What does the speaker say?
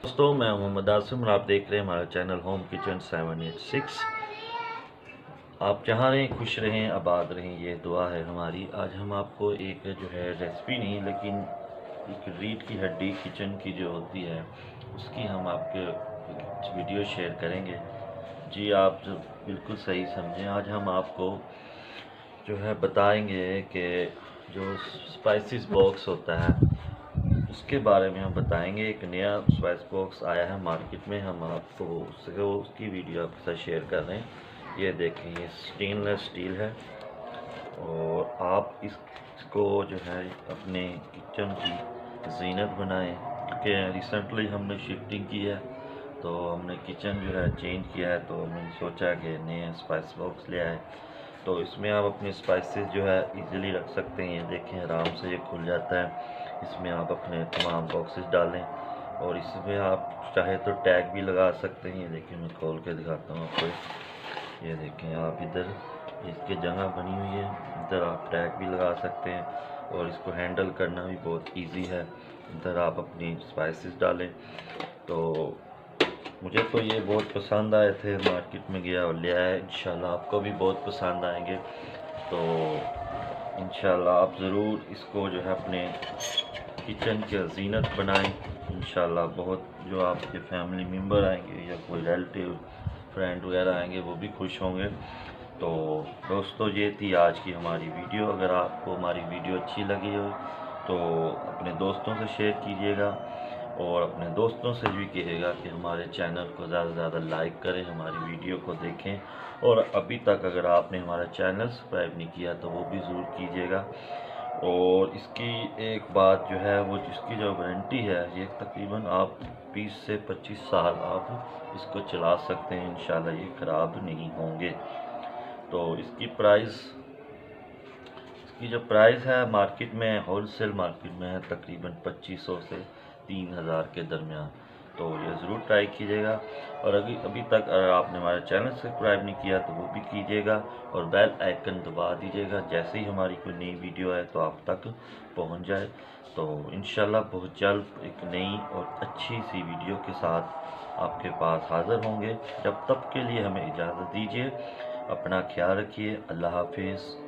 दोस्तों, मैं मोहम्मद आसिम और आप देख रहे हैं हमारा चैनल होम किचन 786। आप जहाँ रहें खुश रहें, आबाद रहें, ये दुआ है हमारी। आज हम आपको एक जो है रेसिपी नहीं लेकिन एक रीढ़ की हड्डी किचन की जो होती है उसकी हम आपके वीडियो शेयर करेंगे। जी, आप जो बिल्कुल सही समझें। आज हम आपको जो है बताएंगे कि जो स्पाइसेस बॉक्स होता है उसके बारे में हम बताएंगे। एक नया स्पाइस बॉक्स आया है मार्केट में, हम आपको उसकी वीडियो आपके साथ शेयर कर रहे हैं। ये देखें, ये स्टेनलेस स्टील है और आप इसको जो है अपने किचन की जीनत बनाएं। क्योंकि रिसेंटली हमने शिफ्टिंग की है तो हमने किचन जो है चेंज किया है, तो हमने सोचा कि नए स्पाइस बॉक्स ले आए। तो इसमें आप अपने स्पाइसेस जो है इजीली रख सकते हैं। ये देखें, आराम से ये खुल जाता है। इसमें आप अपने तमाम बॉक्सेस डालें और इसमें आप चाहे तो टैग भी लगा सकते हैं। ये देखें, मैं खोल के दिखाता हूँ आपको। ये देखें, आप इधर इसकी जगह बनी हुई है, इधर आप टैग भी लगा सकते हैं और इसको हैंडल करना भी बहुत इजी है। इधर आप अपनी स्पाइसेस डालें। तो मुझे तो ये बहुत पसंद आए थे, मार्केट में गया और ले आया। इंशाल्लाह आपको भी बहुत पसंद आएंगे। तो इंशाल्लाह आप ज़रूर इसको जो है अपने किचन की ज़ीनत बनाएं। इंशाल्लाह बहुत जो आपके फैमिली मेम्बर आएंगे या कोई रिलेटिव फ्रेंड वगैरह आएंगे वो भी खुश होंगे। तो दोस्तों, ये थी आज की हमारी वीडियो। अगर आपको हमारी वीडियो अच्छी लगी हो तो अपने दोस्तों से शेयर कीजिएगा और अपने दोस्तों से भी कहिएगा कि हमारे चैनल को ज़्यादा से ज़्यादा लाइक करें, हमारी वीडियो को देखें। और अभी तक अगर आपने हमारा चैनल सब्सक्राइब नहीं किया तो वो भी ज़रूर कीजिएगा। और इसकी एक बात जो है, वो जिसकी जो वारंटी है, ये तकरीबन आप 20 से 25 साल आप इसको चला सकते हैं। इंशाल्लाह ये ख़राब नहीं होंगे। तो इसकी जो प्राइस है मार्केट में, होलसेल मार्केट में है तकरीबन 2500 से 3000 के दरमियान। तो ये ज़रूर ट्राई कीजिएगा। और अभी तक अगर आपने हमारा चैनल सब्सक्राइब नहीं किया तो वो भी कीजिएगा और बेल आइकन दबा दीजिएगा। जैसे ही हमारी कोई नई वीडियो है तो आप तक पहुंच जाए। तो इंशाल्लाह बहुत जल्द एक नई और अच्छी सी वीडियो के साथ आपके पास हाज़िर होंगे। जब तक के लिए हमें इजाज़त दीजिए। अपना ख्याल रखिए। अल्लाह हाफिज़।